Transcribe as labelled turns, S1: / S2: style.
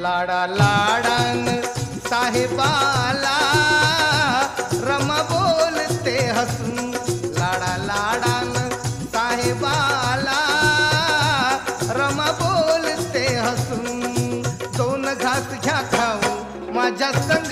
S1: लाडा लाडान साहेबाला रमा बोलते हसून, लाडा लाडान साहेबाला रमा बोलते हसून. दोन घास घ्या खाऊ माझ्या संग